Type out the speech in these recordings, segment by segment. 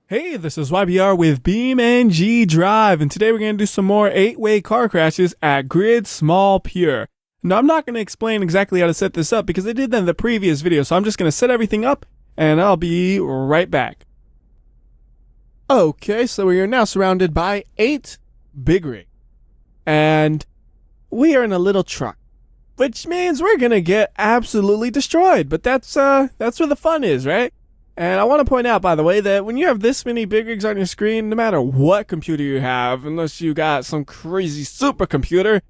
Hey, this is YBR with BeamNG Drive, and today we're going to do some more 8-way car crashes at Grid Small Pure. Now, I'm not going to explain exactly how to set this up because I did that in the previous video, so I'm just going to set everything up, and I'll be right back. Okay, so we are now surrounded by 8 big rigs, and we are in a little truck, which means we're going to get absolutely destroyed, but that's where the fun is, right? And I want to point out, by the way, that when you have this many big rigs on your screen, no matter what computer you have, unless you got some crazy supercomputer,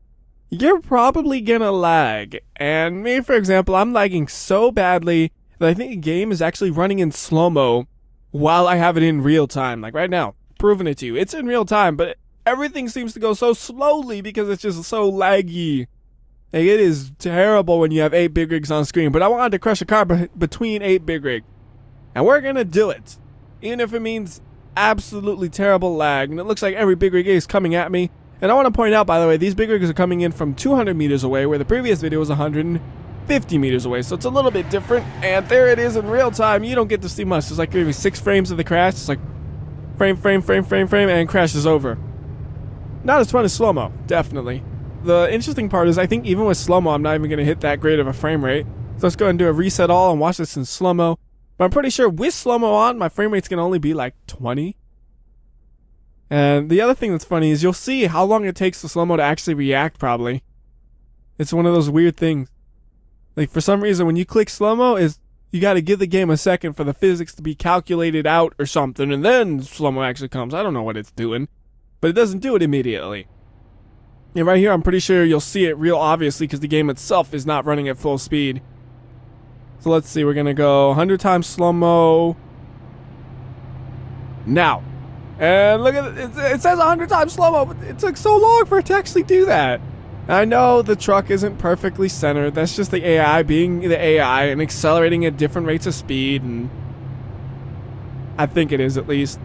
you're probably gonna lag. And me, for example, I'm lagging so badly that I think the game is actually running in slow-mo while I have it in real time. Like right now, proving it to you. It's in real time, but everything seems to go so slowly because it's just so laggy. Like, it is terrible when you have 8 big rigs on screen, but I wanted to crush a car between 8 big rigs. And we're gonna do it, even if it means absolutely terrible lag. And it looks like every big rig is coming at me. And I want to point out, by the way, these big rigs are coming in from 200 meters away, where the previous video was 150 meters away. So it's a little bit different. And there it is in real time. You don't get to see much. There's like maybe 6 frames of the crash. It's like frame, and crash is over. Not as fun as slow-mo, definitely. The interesting part is I think even with slow-mo, I'm not even gonna hit that great of a frame rate. So let's go ahead and do a reset all and watch this in slow-mo. But I'm pretty sure with slow-mo on, my frame rate's going to only be like 20. And the other thing that's funny is you'll see how long it takes the slow-mo to actually react, probably. It's one of those weird things. Like, for some reason, when you click slow-mo, you got to give the game a second for the physics to be calculated out or something, and then slow-mo actually comes. I don't know what it's doing, but it doesn't do it immediately. And right here, I'm pretty sure you'll see it real obviously because the game itself is not running at full speed. So let's see, we're going to go 100 times slow-mo now. And look at it, it says 100 times slow-mo, but it took so long for it to actually do that. I know the truck isn't perfectly centered. That's just the AI being the AI and accelerating at different rates of speed. And I think it is, at least.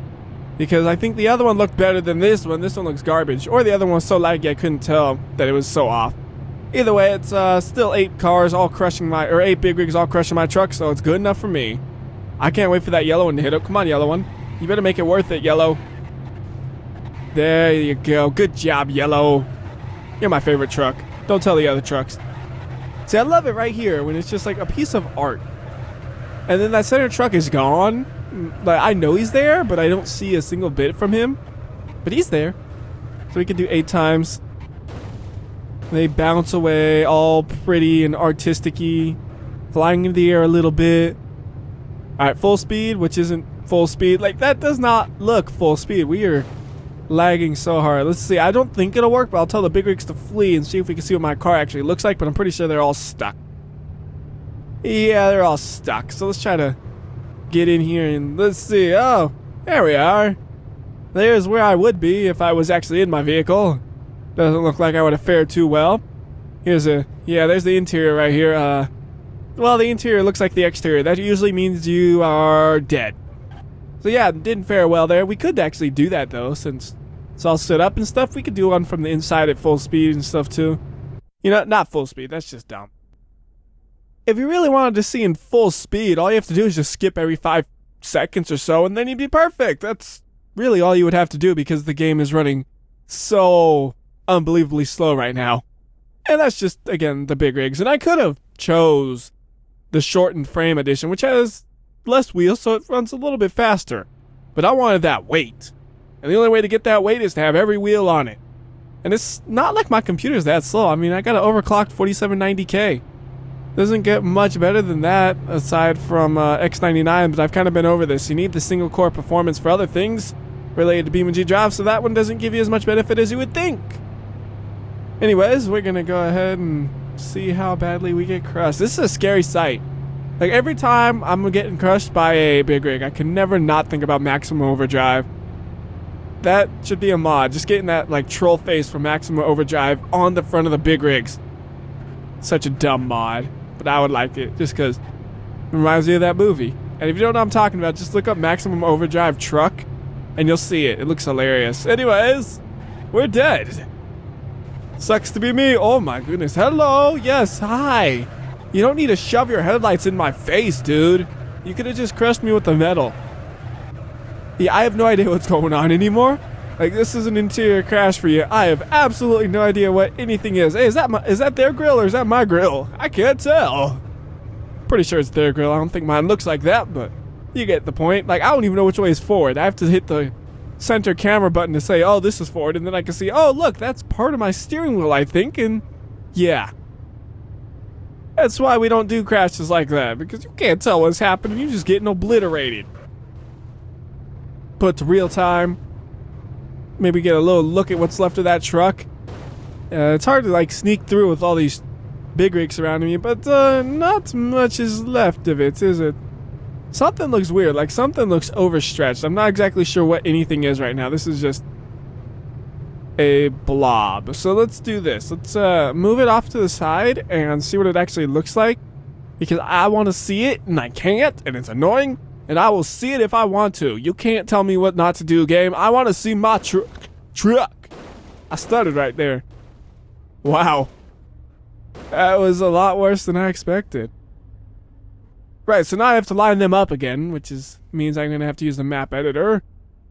Because I think the other one looked better than this one. This one looks garbage. Or the other one was so laggy I couldn't tell that it was so off. Either way, it's still 8 cars all crushing 8 big rigs all crushing my truck, so it's good enough for me. I can't wait for that yellow one to hit up. Come on, yellow one. You better make it worth it, yellow. There you go. Good job, yellow. You're my favorite truck. Don't tell the other trucks. See, I love it right here when it's just like a piece of art. And then that center truck is gone. Like, I know he's there, but I don't see a single bit from him. But he's there. So we can do 8 times. They bounce away all pretty and artistic-y, flying into the air a little bit. Alright, full speed, which isn't full speed. Like, that does not look full speed. We are lagging so hard. Let's see. I don't think it'll work, but I'll tell the big rigs to flee and see if we can see what my car actually looks like, but I'm pretty sure they're all stuck. Yeah, they're all stuck. So let's try to get in here and let's see. Oh, there we are. There's where I would be if I was actually in my vehicle. Doesn't look like I would have fared too well. There's the interior right here. Well, the interior looks like the exterior. That usually means you are dead. So yeah, didn't fare well there. We could actually do that though, since it's all set up and stuff. We could do one from the inside at full speed and stuff too. You know, not full speed. That's just dumb. If you really wanted to see in full speed, all you have to do is just skip every 5 seconds or so, and then you'd be perfect. That's really all you would have to do because the game is running so unbelievably slow right now. And that's just, again, the big rigs. And I could have chose the shortened frame edition, which has less wheels, so it runs a little bit faster. But I wanted that weight. And the only way to get that weight is to have every wheel on it. And it's not like my computer's that slow. I mean, I got an overclocked 4790K. Doesn't get much better than that, aside from X99, but I've kind of been over this. You need the single core performance for other things related to BeamNG Drive, so that one doesn't give you as much benefit as you would think. Anyways, we're gonna go ahead and see how badly we get crushed. This is a scary sight. Like, every time I'm getting crushed by a big rig, I can never not think about maximum overdrive. That should be a mod. Just getting that, like, troll face for maximum overdrive on the front of the big rigs. Such a dumb mod, but I would like it just because it reminds me of that movie. And if you don't know what I'm talking about, just look up maximum overdrive truck and you'll see it. It looks hilarious. Anyways, we're dead. Sucks to be me. Oh my goodness. Hello. Yes. Hi. You don't need to shove your headlights in my face, dude. You could have just crushed me with the metal. Yeah, I have no idea what's going on anymore. Like, this is an interior crash for you. I have absolutely no idea what anything is. Hey, is that their grill or is that my grill? I can't tell. Pretty sure it's their grill. I don't think mine looks like that, but you get the point. Like, I don't even know which way is forward. I have to hit the center camera button to say, oh, this is forward, and then I can see, oh, look, that's part of my steering wheel, I think, and yeah. That's why we don't do crashes like that, because you can't tell what's happening. You're just getting obliterated. Put to real time. Maybe get a little look at what's left of that truck. It's hard to like sneak through with all these big rigs surrounding me, but not much is left of it, is it? Something looks weird, like something looks overstretched. I'm not exactly sure what anything is right now. This is just a blob. So let's do this. Let's move it off to the side and see what it actually looks like, because I want to see it and I can't, and it's annoying. And I will see it if I want to. You can't tell me what not to do, game. I want to see my truck. I stuttered right there. Wow. That was a lot worse than I expected. Right, so now I have to line them up again, which means I'm going to have to use the map editor,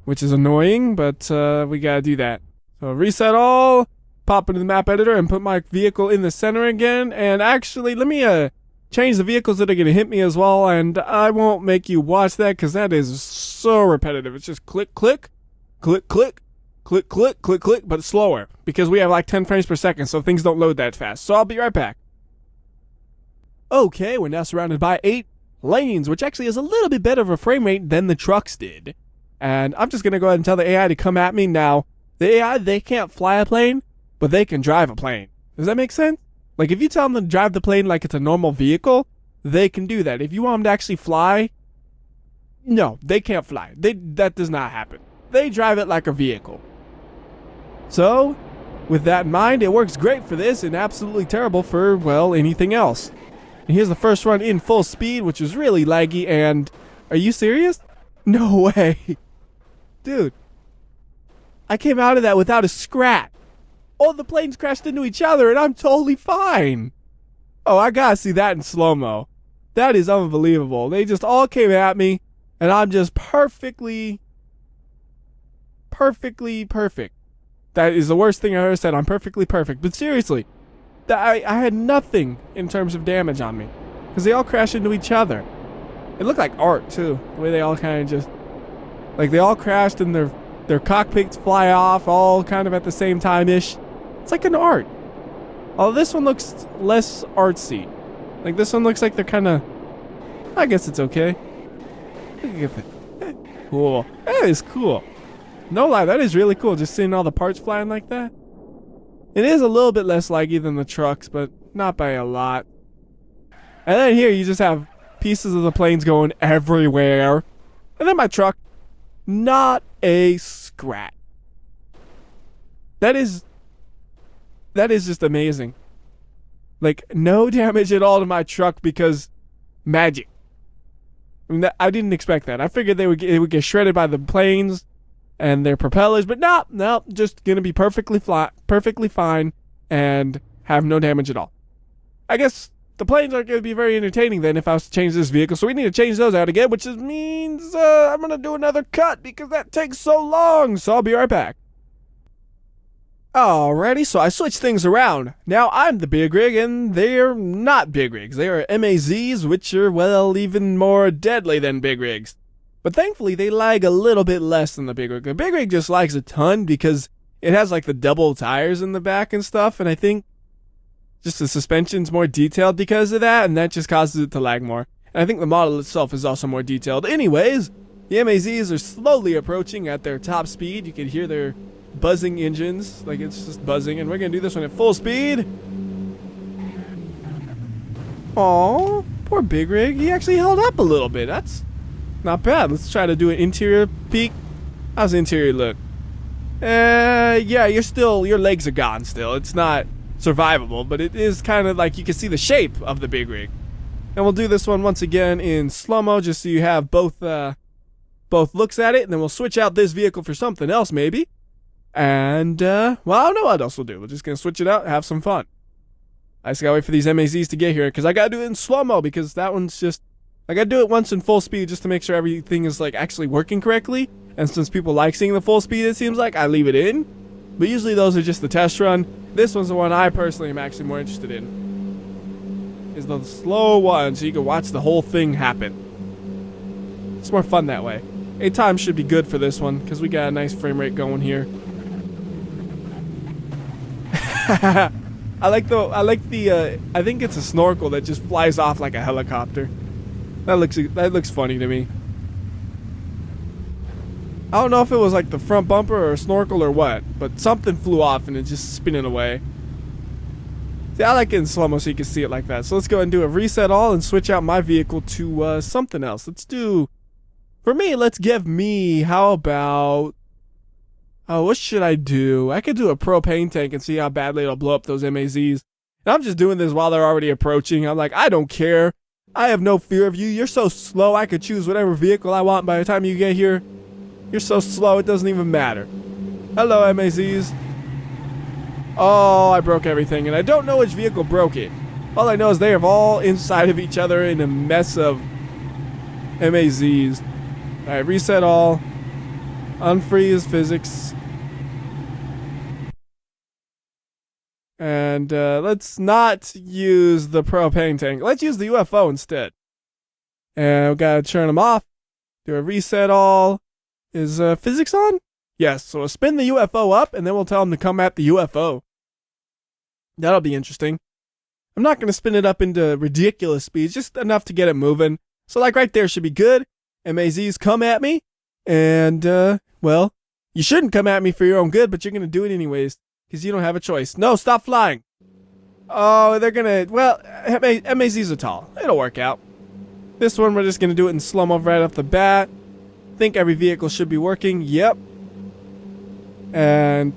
which is annoying, but we got to do that. So reset all, pop into the map editor, and put my vehicle in the center again. And actually, let me change the vehicles that are going to hit me as well, and I won't make you watch that because that is so repetitive. It's just click, click, click, click, click, click, click, click, but slower because we have like 10 frames per second, so things don't load that fast. So I'll be right back. Okay, we're now surrounded by 8 lanes, which actually is a little bit better of a frame rate than the trucks did. And I'm just going to go ahead and tell the AI to come at me now. The AI, they can't fly a plane, but they can drive a plane. Does that make sense? Like, if you tell them to drive the plane like it's a normal vehicle, they can do that. If you want them to actually fly, no, they can't fly. That does not happen. They drive it like a vehicle. So, with that in mind, it works great for this and absolutely terrible for, well, anything else. And here's the first run in full speed, which is really laggy, and are you serious? No way. Dude, I came out of that without a scratch. All the planes crashed into each other, and I'm totally fine. Oh, I gotta see that in slow-mo. That is unbelievable. They just all came at me, and I'm just perfectly perfect. That is the worst thing I ever said. I'm perfectly perfect. But seriously, I had nothing in terms of damage on me, because they all crashed into each other. It looked like art, too. The way they all kind of just, like, they all crashed and their cockpits fly off all kind of at the same time-ish. It's like an art. Although this one looks less artsy. Like, this one looks like they're kind of, I guess it's okay. Look at that. Cool. That is cool. No lie, that is really cool, just seeing all the parts flying like that. It is a little bit less laggy than the trucks, but not by a lot. And then here you just have pieces of the planes going everywhere. And then my truck, not a scratch. That is just amazing. Like, no damage at all to my truck because magic. I mean, I didn't expect that. I figured they would get shredded by the planes and their propellers, but no, just gonna be perfectly fine and have no damage at all. I guess the planes aren't gonna be very entertaining then if I was to change this vehicle, so we need to change those out again, which means I'm gonna do another cut because that takes so long, so I'll be right back. Alrighty, so I switched things around. Now I'm the big rig, and they're not big rigs. They are MAZs, which are, well, even more deadly than big rigs. But thankfully, they lag a little bit less than the big rig. The big rig just lags a ton because it has, like, the double tires in the back and stuff, and I think just the suspension's more detailed because of that, and that just causes it to lag more. And I think the model itself is also more detailed. Anyways, the MAZs are slowly approaching at their top speed. You can hear their buzzing engines, like it's just buzzing, and we're gonna do this one at full speed. Aww, poor big rig. He actually held up a little bit. That's not bad. Let's try to do an interior peek. How's the interior look? Yeah, your legs are gone still. It's not survivable, but it is kind of like you can see the shape of the big rig. And we'll do this one once again in slow-mo just so you have both looks at it, and then we'll switch out this vehicle for something else maybe. And, well, I don't know what else we'll do. We're just going to switch it out, have some fun. I just got to wait for these MAZs to get here, because I got to do it in slow-mo, because that one's just, I got to do it once in full speed just to make sure everything is, like, actually working correctly. And And since people like seeing the full speed, it seems like, I leave it in. But usually those are just the test run. This one's the one I personally am actually more interested in. Is the slow one, so you can watch the whole thing happen. It's more fun that way. 8 times should be good for this one, because we got a nice frame rate going here. I think it's a snorkel that just flies off like a helicopter. That looks funny to me. I don't know if it was like the front bumper or a snorkel or what, but something flew off and it's just spinning away. See, I like it in slow-mo so you can see it like that. So let's go ahead and do a reset all and switch out my vehicle to something else. Let's do, for me, how about, what should I do? I could do a propane tank and see how badly it'll blow up those MAZs. And I'm just doing this while they're already approaching. I'm like, I don't care. I have no fear of you. You're so slow, I could choose whatever vehicle I want by the time you get here. You're so slow, it doesn't even matter. Hello, MAZs. Oh, I broke everything, and I don't know which vehicle broke it. All I know is they are all inside of each other in a mess of MAZs. Alright, reset all. Unfreeze physics. And let's not use the propane tank. Let's use the UFO instead. And we gotta turn them off. Do a reset all. Is physics on? Yes, so we'll spin the UFO up, and then we'll tell them to come at the UFO. That'll be interesting. I'm not going to spin it up into ridiculous speeds, just enough to get it moving. So like right there should be good. MAZs come at me, and, well, you shouldn't come at me for your own good, but you're going to do it anyways, because you don't have a choice. No, stop flying. Oh, they're going to, well, MAZs are tall. It'll work out. This one, we're just going to do it in slow-mo right off the bat. Think every vehicle should be working. Yep. And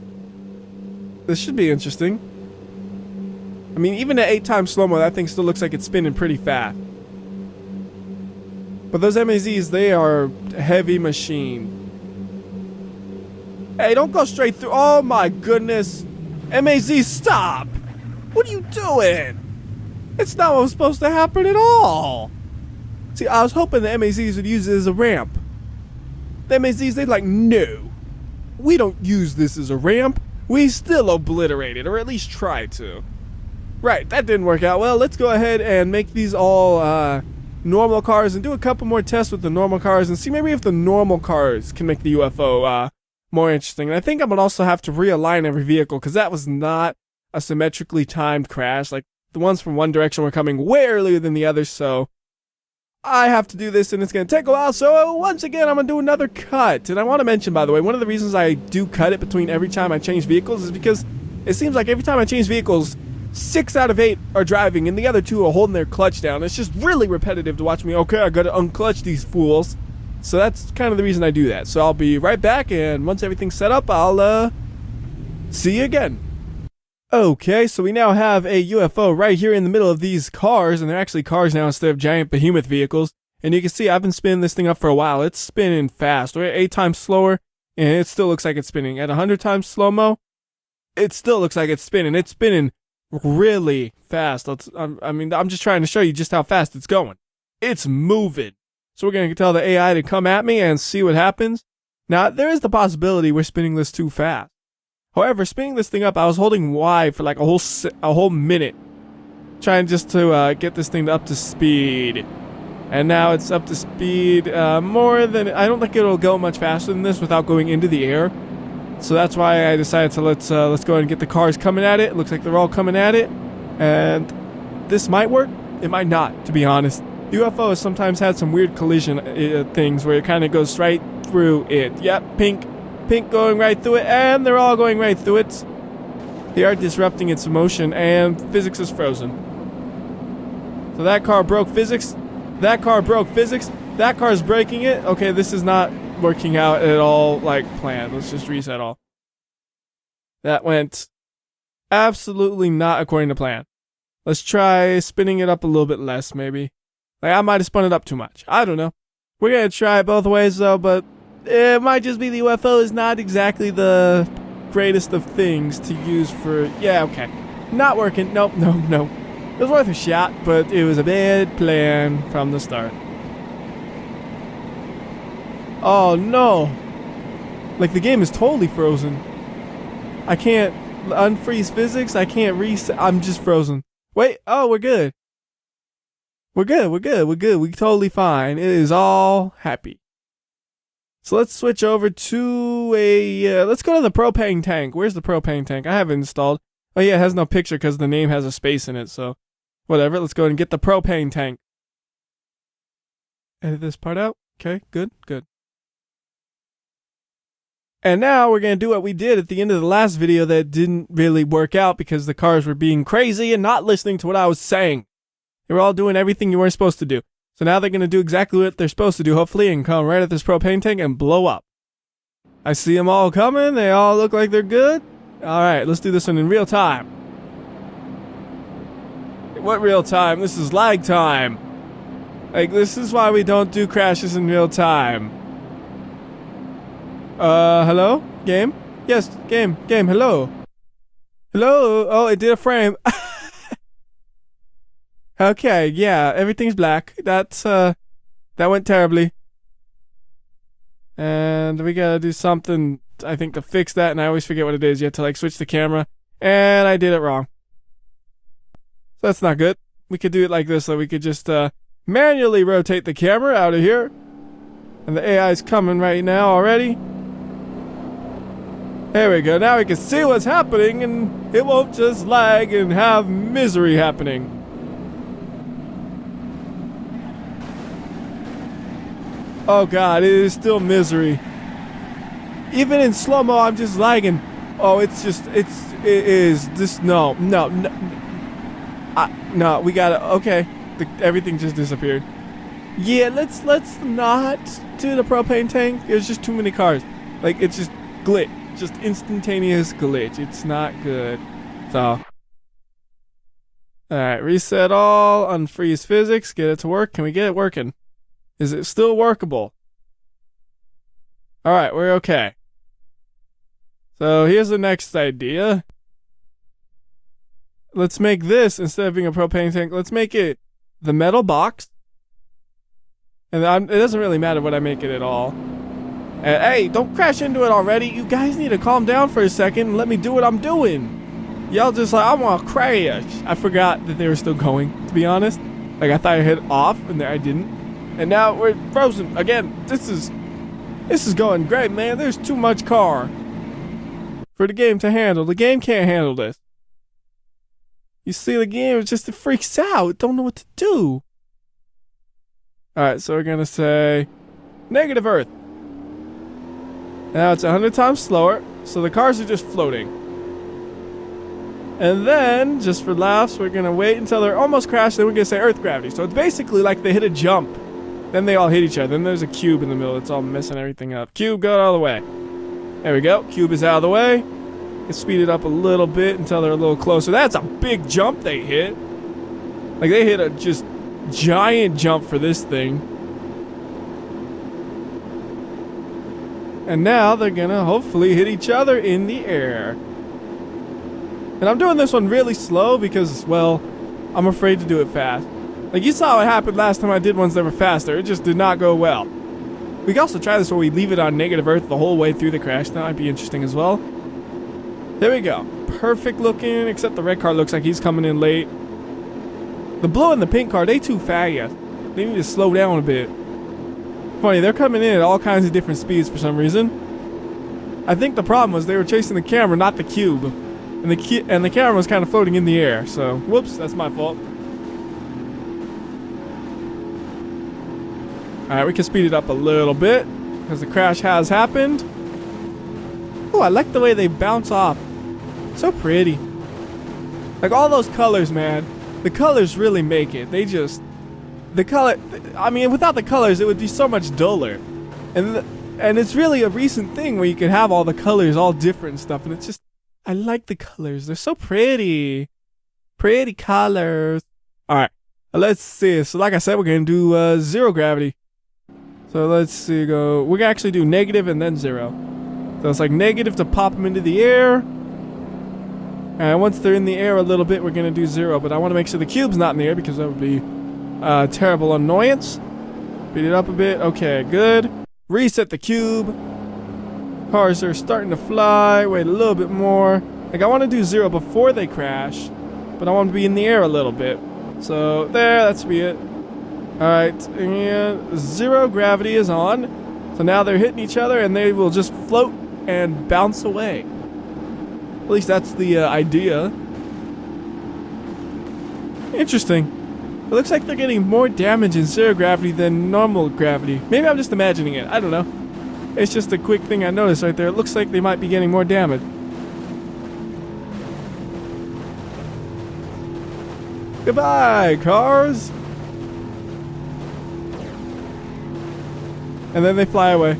this should be interesting. I mean, even at 8 times slow-mo, that thing still looks like it's spinning pretty fast. But those MAZs, they are a heavy machine. Hey, don't go straight through. Oh my goodness. MAZ, stop. What are you doing? It's not what was supposed to happen at all. See, I was hoping the MAZs would use it as a ramp. The MAZs, they're like, no, we don't use this as a ramp. We still obliterate it, or at least try to. Right, that didn't work out well. Let's go ahead and make these all normal cars and do a couple more tests with the normal cars and see maybe if the normal cars can make the UFO more interesting. And I think I'm going to also have to realign every vehicle because that was not a symmetrically timed crash. Like, the ones from one direction were coming way earlier than the others, so I have to do this, and it's going to take a while, so once again, I'm going to do another cut. And I want to mention, by the way, one of the reasons I do cut it between every time I change vehicles is because it seems like every time I change vehicles, 6 out of 8 are driving, and the other 2 are holding their clutch down. It's just really repetitive to watch me, okay, I got to unclutch these fools. So that's kind of the reason I do that. So I'll be right back, and once everything's set up, I'll see you again. Okay, so we now have a UFO right here in the middle of these cars, and they're actually cars now instead of giant behemoth vehicles. And you can see I've been spinning this thing up for a while. It's spinning fast. We're at 8 times slower, and it still looks like it's spinning. At 100 times slow-mo, it still looks like it's spinning. It's spinning really fast. I'm just trying to show you just how fast it's going. It's moving. So we're going to tell the AI to come at me and see what happens. Now, there is the possibility we're spinning this too fast. However, spinning this thing up, I was holding Y for like a whole minute, trying just to get this thing up to speed. And now it's up to speed more than, I don't think it'll go much faster than this without going into the air. So that's why I decided to let's go ahead and get the cars coming at it. It looks like they're all coming at it. And this might work. It might not, to be honest. UFO has sometimes had some weird collision things where it kind of goes right through it. Yep, pink going right through it, and they're all going right through it. They are disrupting its motion, and physics is frozen. So that car broke physics. That car broke physics. That car's breaking it. Okay, this is not working out at all like planned. Let's just reset all. That went absolutely not according to plan. Let's try spinning it up a little bit less, maybe. Like, I might have spun it up too much. I don't know. We're going to try it both ways, though, but it might just be the UFO is not exactly the greatest of things to use for... Yeah, okay. Not working. Nope, no. It was worth a shot, but it was a bad plan from the start. Oh, no. Like the game is totally frozen. I can't unfreeze physics. I can't reset. I'm just frozen. Wait. Oh, we're good. We're good. We're good. We're good. We're totally fine. It is all happy. So let's switch over to a. Let's go to the propane tank. Where's the propane tank? I have it installed. Oh yeah, it has no picture because the name has a space in it. So whatever. Let's go and get the propane tank. Edit this part out. Okay. Good. Good. And now we're going to do what we did at the end of the last video that didn't really work out because the cars were being crazy and not listening to what I was saying. They were all doing everything you weren't supposed to do. So now they're going to do exactly what they're supposed to do, hopefully, and come right at this propane tank and blow up. I see them all coming. They all look like they're good. All right, let's do this one in real time. What real time? This is lag time. Like, this is why we don't do crashes in real time. Hello? Game? Yes, game, hello. Hello? Oh, it did a frame. Okay, yeah, everything's black. That's, that went terribly. And we gotta do something, I think, to fix that, and I always forget what it is. You have to, like, switch the camera, and I did it wrong. So that's not good. We could do it like this, so we could just, manually rotate the camera out of here. And the AI is coming right now already. There we go. Now we can see what's happening, and it won't just lag and have misery happening. Oh god, it is still misery. Even in slow-mo, I'm just lagging. Oh, it is just, no, we gotta, okay. Everything just disappeared. Yeah, let's not do the propane tank. There's just too many cars. Like, it's just glitch. Just instantaneous glitch. It's not good. So, alright, reset all, unfreeze physics, get it to work. Can we get it working? Is it still workable? Alright, we're okay. So here's the next idea. Let's make this, instead of being a propane tank, let's make it the metal box. And it doesn't really matter what I make it at all. Hey, don't crash into it already. You guys need to calm down for a second and let me do what I'm doing. Y'all just like, I want to crash. I forgot that they were still going, to be honest. Like, I thought I hit off, and I didn't. And now we're frozen again. This is going great, man. There's too much car for the game to handle. The game can't handle this. You see, the game it freaks out. It don't know what to do. Alright, so we're gonna say negative Earth. Now it's 100 times slower, so the cars are just floating. And then, just for laughs, we're gonna wait until they're almost crashed, then we're gonna say Earth gravity. So it's basically like they hit a jump. Then they all hit each other. Then there's a cube in the middle. It's all messing everything up. Cube, go out of the way. There we go. Cube is out of the way. Let's speed it up a little bit until they're a little closer. That's a big jump they hit. Like, they hit a just giant jump for this thing. And now they're gonna hopefully hit each other in the air. And I'm doing this one really slow because, well, I'm afraid to do it fast. Like, you saw what happened last time I did ones that were faster. It just did not go well. We can also try this where we leave it on negative Earth the whole way through the crash. That might be interesting as well. There we go. Perfect looking, except the red car looks like he's coming in late. The blue and the pink car, they too fast. They need to slow down a bit. Funny, they're coming in at all kinds of different speeds for some reason. I think the problem was they were chasing the camera, not the cube. And the camera was kind of floating in the air. So, whoops, that's my fault. Alright, we can speed it up a little bit because the crash has happened. Oh, I like the way they bounce off. So pretty. Like, all those colors, man. The colors really make it. They just... The color... I mean, without the colors, it would be so much duller. And it's really a recent thing where you can have all the colors all different and stuff. And it's just... I like the colors. They're so pretty. Pretty colors. Alright. Let's see. So, like I said, we're going to do zero gravity. So, let's see. We're going to actually do negative and then zero. So, it's like negative to pop them into the air. And once they're in the air a little bit, we're going to do zero. But I want to make sure the cube's not in the air because that would be terrible annoyance. Speed it up a bit. Okay, good. Reset the cube. Cars are starting to fly. Wait a little bit more. Like, I want to do 0 before they crash, but I want to be in the air a little bit. So, there, that's be it. Alright, and 0 gravity is on. So now they're hitting each other, and they will just float and bounce away. At least that's the idea. Interesting. It looks like they're getting more damage in 0 gravity than normal gravity. Maybe I'm just imagining it. I don't know. It's just a quick thing I noticed right there. It looks like they might be getting more damage. Goodbye, cars! And then they fly away.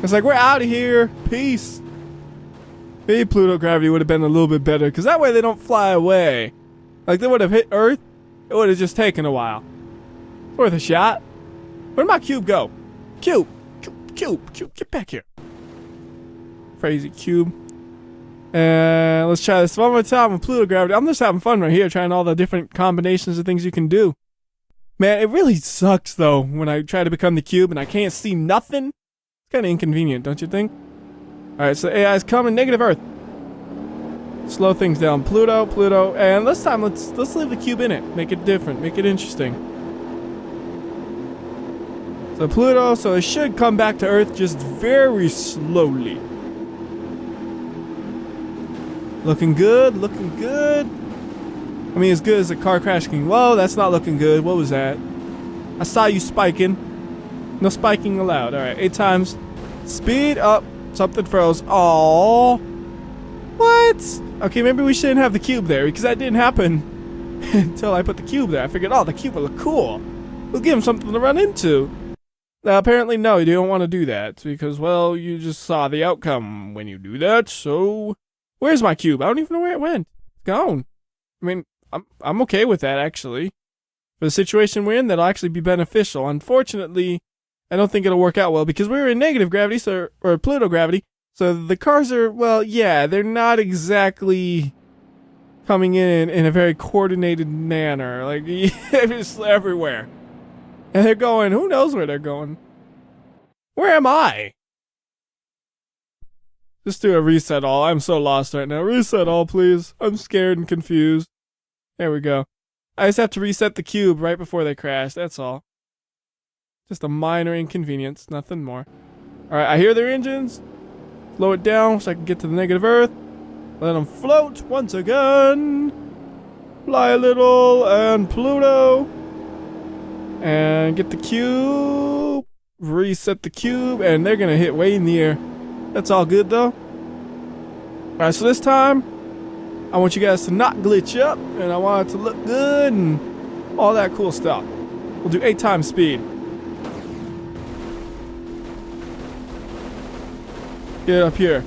It's like, we're out of here. Peace. Maybe Pluto gravity would have been a little bit better, because that way they don't fly away. Like, they would have hit Earth. It would have just taken a while. Worth a shot. Where'd my cube go? Cube, get back here. Crazy cube. And let's try this one more time with Pluto gravity. I'm just having fun right here, trying all the different combinations of things you can do. Man, it really sucks, though, when I try to become the cube and I can't see nothing. It's kind of inconvenient, don't you think? Alright, so AI is coming. Negative Earth. Slow things down. Pluto. And this time, let's leave the cube in it. Make it different. Make it interesting. So Pluto, so it should come back to Earth just very slowly. Looking good, looking good. I mean, as good as a car crashing. Whoa, that's not looking good. What was that? I saw you spiking. No spiking allowed. Alright, 8 times. Speed up. Something froze. Aww. What? Okay, maybe we shouldn't have the cube there, because that didn't happen until I put the cube there. I figured, oh, the cube will look cool. We'll give him something to run into. Apparently, no, you don't want to do that, because, well, you just saw the outcome when you do that, so... Where's my cube? I don't even know where it went. It's gone. I mean, I'm okay with that, actually. For the situation we're in, that'll actually be beneficial. Unfortunately, I don't think it'll work out well, because we're in negative gravity, so, or Pluto gravity, so the cars are, well, yeah, they're not exactly coming in a very coordinated manner. Like, they're just everywhere. And they're going, who knows where they're going? Where am I? Just do a reset all. I'm so lost right now. Reset all, please. I'm scared and confused. There we go. I just have to reset the cube right before they crash. That's all. Just a minor inconvenience. Nothing more. Alright, I hear their engines. Slow it down so I can get to the negative Earth. Let them float once again. Fly a little. And Pluto. And get the cube. Reset the cube. And they're going to hit way in the air. That's all good, though. Alright, so this time, I want you guys to not glitch up, and I want it to look good, and all that cool stuff. We'll do 8 times speed. Get up here.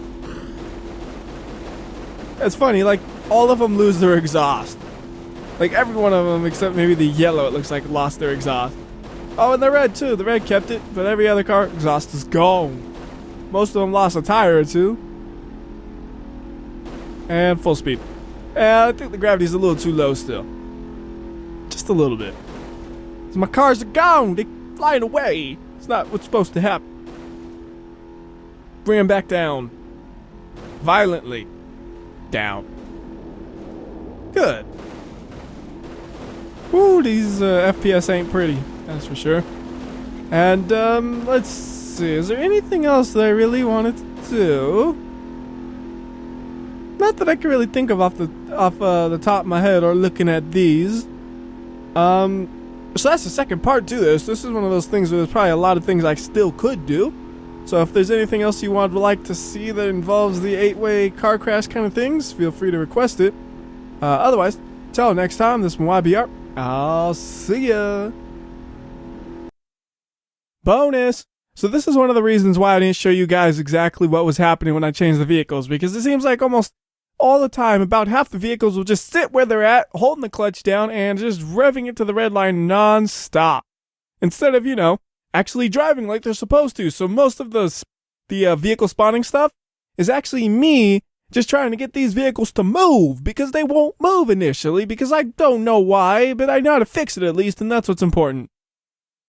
It's funny, like, all of them lose their exhaust. Like, every one of them, except maybe the yellow, it looks like, lost their exhaust. Oh, and the red, too. The red kept it, but every other car, exhaust is gone. Most of them lost a tire or two. And full speed. And I think the gravity's a little too low still. Just a little bit. So my cars are gone. They're flying away. It's not what's supposed to happen. Bring them back down. Violently. Down. Good. Woo, these FPS ain't pretty. That's for sure. And, let's see. Is there anything else that I really wanted to do? Not that I can really think of off the top of my head or looking at these. So that's the second part to this. This is one of those things where there's probably a lot of things I still could do. So if there's anything else you would like to see that involves the 8-way car crash kind of things, feel free to request it. Otherwise, till next time, this is YBR. I'll see ya. Bonus! So this is one of the reasons why I didn't show you guys exactly what was happening when I changed the vehicles, because it seems like almost all the time, about half the vehicles will just sit where they're at, holding the clutch down, and just revving it to the red line non-stop. Instead of, you know, actually driving like they're supposed to. So most of the vehicle spawning stuff is actually me just trying to get these vehicles to move, because they won't move initially, because I don't know why, but I know how to fix it at least, and that's what's important.